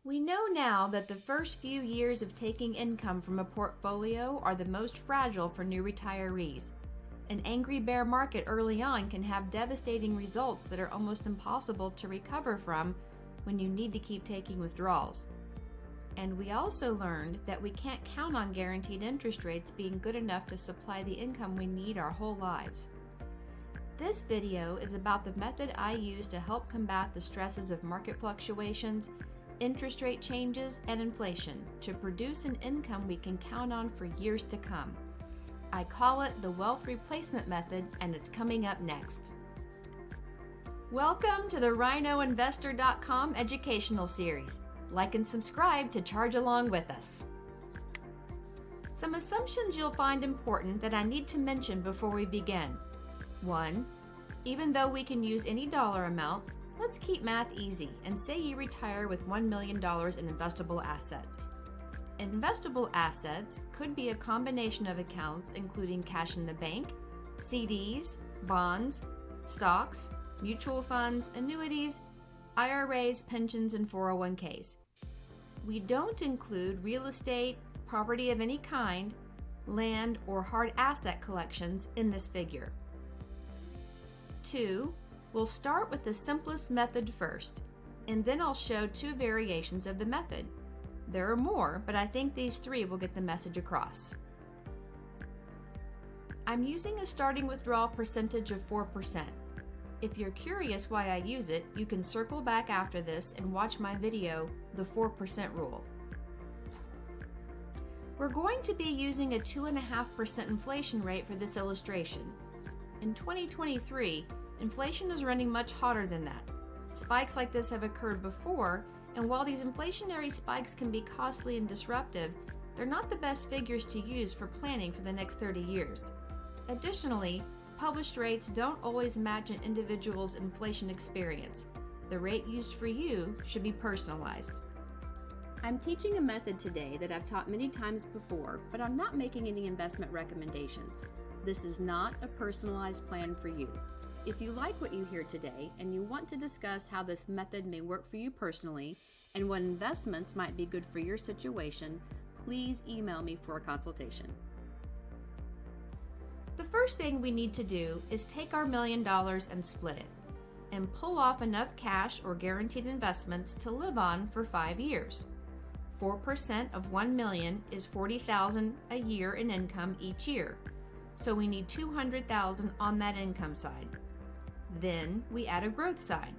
We know now that the first few years of taking income from a portfolio are the most fragile for new retirees. An angry bear market early on can have devastating results that are almost impossible to recover from when you need to keep taking withdrawals. And we also learned that we can't count on guaranteed interest rates being good enough to supply the income we need our whole lives. This video is about the method I use to help combat the stresses of market fluctuations, interest rate changes, and inflation to produce an income we can count on for years to come. I call it the wealth replacement method, and it's coming up next. Welcome to the rhinoinvestor.com educational series. Like and subscribe to charge along with us. Some assumptions you'll find important that I need to mention before we begin. 1. Even though we can use any dollar amount, let's keep math easy and say you retire with $1 million in investable assets. Investable assets could be a combination of accounts including cash in the bank, CDs, bonds, stocks, mutual funds, annuities, IRAs, pensions, and 401ks. We don't include real estate, property of any kind, land, or hard asset collections in this figure. 2. We'll start with the simplest method first, and then I'll show 2 variations of the method. There are more, but I think these 3 will get the message across. I'm using a starting withdrawal percentage of 4%. If you're curious why I use it, you can circle back after this and watch my video, The 4% Rule. We're going to be using a 2.5% inflation rate for this illustration. In 2023, inflation is running much hotter than that. Spikes like this have occurred before, and while these inflationary spikes can be costly and disruptive, they're not the best figures to use for planning for the next 30 years. Additionally, published rates don't always match an individual's inflation experience. The rate used for you should be personalized. I'm teaching a method today that I've taught many times before, but I'm not making any investment recommendations. This is not a personalized plan for you. If you like what you hear today and you want to discuss how this method may work for you personally and what investments might be good for your situation, please email me for a consultation. The first thing we need to do is take our $1 million and split it, and pull off enough cash or guaranteed investments to live on for 5 years. 4% of $1 million is $40,000 a year in income each year, so we need $200,000 on that income side. Then we add a growth side.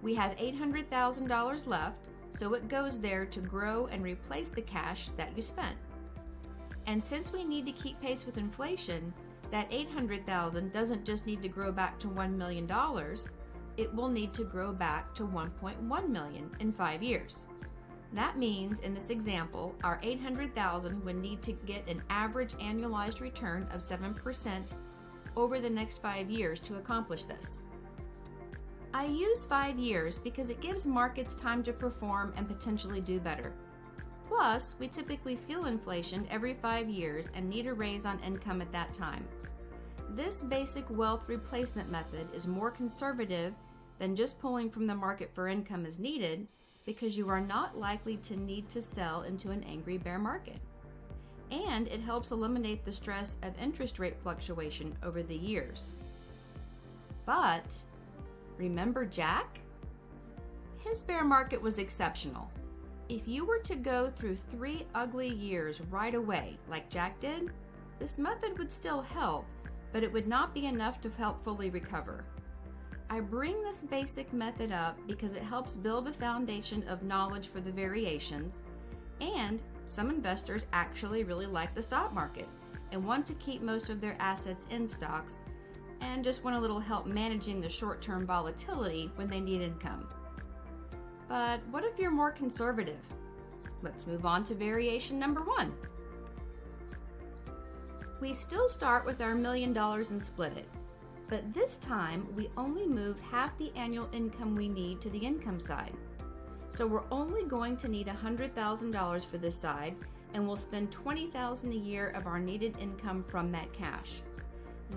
We have $800,000 left, so it goes there to grow and replace the cash that you spent. And since we need to keep pace with inflation, that $800,000 doesn't just need to grow back to $1 million, it will need to grow back to $1.1 million in 5 years. That means, in this example, our $800,000 would need to get an average annualized return of 7% over the next 5 years to accomplish this. I use 5 years because it gives markets time to perform and potentially do better. Plus, we typically feel inflation every 5 years and need a raise on income at that time. This basic wealth replacement method is more conservative than just pulling from the market for income as needed, because you are not likely to need to sell into an angry bear market. And it helps eliminate the stress of interest rate fluctuation over the years. But remember Jack? His bear market was exceptional. If you were to go through 3 ugly years right away, like Jack did, this method would still help, but it would not be enough to help fully recover. I bring this basic method up because it helps build a foundation of knowledge for the variations, and some investors actually really like the stock market and want to keep most of their assets in stocks and just want a little help managing the short-term volatility when they need income. But what if you're more conservative? Let's move on to variation number 1. We still start with our $1 million and split it, but this time we only move half the annual income we need to the income side. So we're only going to need $100,000 for this side, and we'll spend $20,000 a year of our needed income from that cash.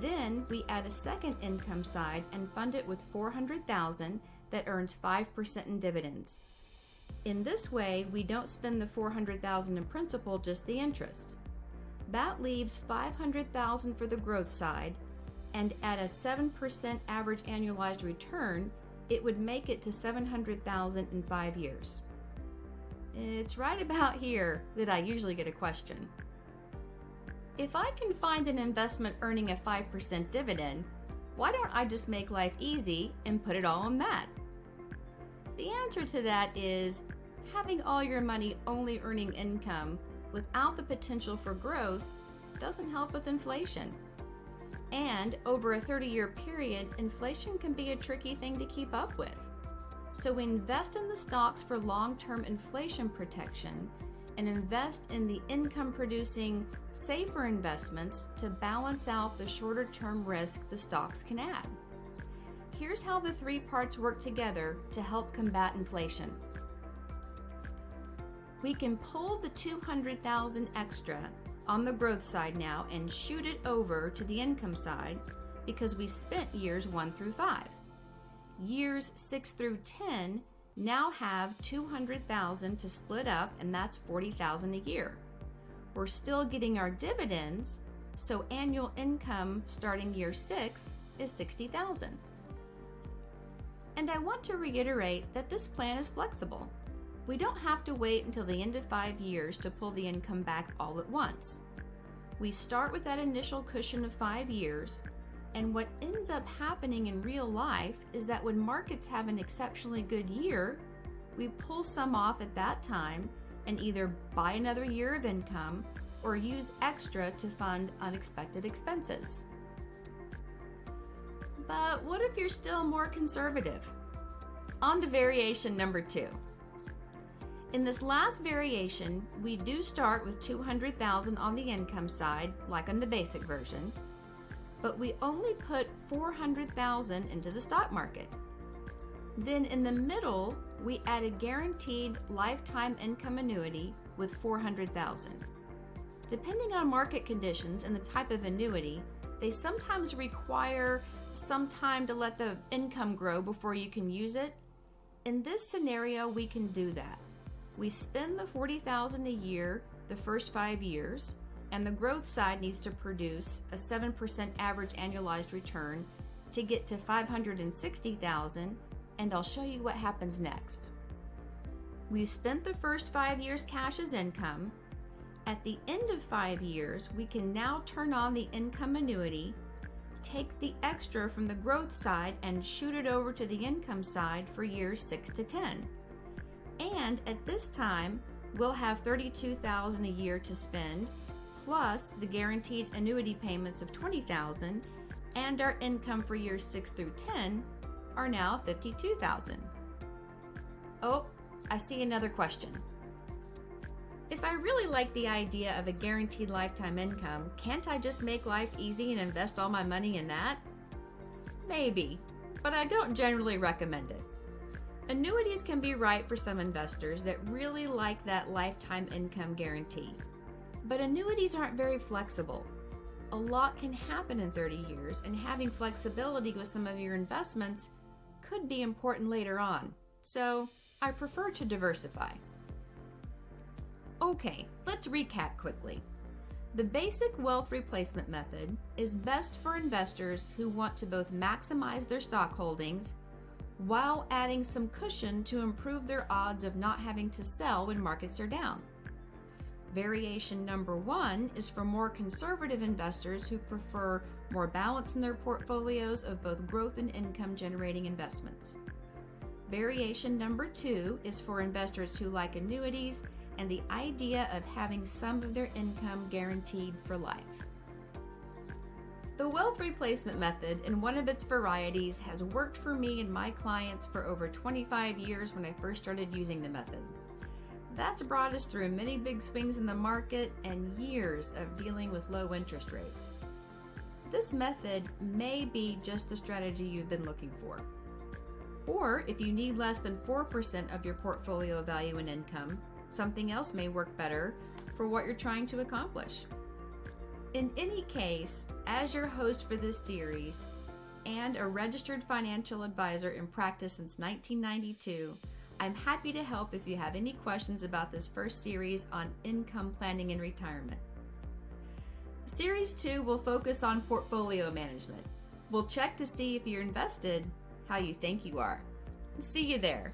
Then we add a second income side and fund it with $400,000 that earns 5% in dividends. In this way, we don't spend the $400,000 in principal, just the interest. That leaves $500,000 for the growth side, and at a 7% average annualized return, it would make it to $700,000 in 5 years. It's right about here that I usually get a question. If I can find an investment earning a 5% dividend, why don't I just make life easy and put it all on that? The answer to that is having all your money only earning income without the potential for growth doesn't help with inflation. And over a 30-year period, inflation can be a tricky thing to keep up with. So invest in the stocks for long-term inflation protection and invest in the income-producing, safer investments to balance out the shorter-term risk the stocks can add. Here's how the three parts work together to help combat inflation. We can pull the $200,000 extra on the growth side now and shoot it over to the income side because we spent years 1 through 5. Years 6 through 10 now have $200,000 to split up, and that's $40,000 a year. We're still getting our dividends, so annual income starting year 6 is $60,000. And I want to reiterate that this plan is flexible. We don't have to wait until the end of 5 years to pull the income back all at once. We start with that initial cushion of 5 years, and what ends up happening in real life is that when markets have an exceptionally good year, we pull some off at that time and either buy another year of income or use extra to fund unexpected expenses. But what if you're still more conservative? On to variation number 2. In this last variation, we do start with $200,000 on the income side, like on the basic version, but we only put $400,000 into the stock market. Then in the middle, we add a guaranteed lifetime income annuity with $400,000. Depending on market conditions and the type of annuity, they sometimes require some time to let the income grow before you can use it. In this scenario, we can do that. We spend the $40,000 a year the first 5 years, and the growth side needs to produce a 7% average annualized return to get to $560,000, and I'll show you what happens next. We've spent the first 5 years cash as income. At the end of 5 years, we can now turn on the income annuity, take the extra from the growth side and shoot it over to the income side for years 6 to 10. And at this time, we'll have $32,000 a year to spend, plus the guaranteed annuity payments of $20,000, and our income for years 6 through 10 are now $52,000. Oh, I see another question. If I really like the idea of a guaranteed lifetime income, can't I just make life easy and invest all my money in that? Maybe, but I don't generally recommend it. Annuities can be right for some investors that really like that lifetime income guarantee. But annuities aren't very flexible. A lot can happen in 30 years, and having flexibility with some of your investments could be important later on. So I prefer to diversify. Okay, let's recap quickly. The basic wealth replacement method is best for investors who want to both maximize their stock holdings while adding some cushion to improve their odds of not having to sell when markets are down. Variation number 1 is for more conservative investors who prefer more balance in their portfolios of both growth and income generating investments. Variation number 2 is for investors who like annuities and the idea of having some of their income guaranteed for life. The wealth replacement method in one of its varieties has worked for me and my clients for over 25 years when I first started using the method. That's brought us through many big swings in the market and years of dealing with low interest rates. This method may be just the strategy you've been looking for. Or if you need less than 4% of your portfolio value in income, something else may work better for what you're trying to accomplish. In any case, as your host for this series and a registered financial advisor in practice since 1992, I'm happy to help if you have any questions about this first series on income planning in retirement. Series 2 will focus on portfolio management. We'll check to see if you're invested how you think you are. See you there.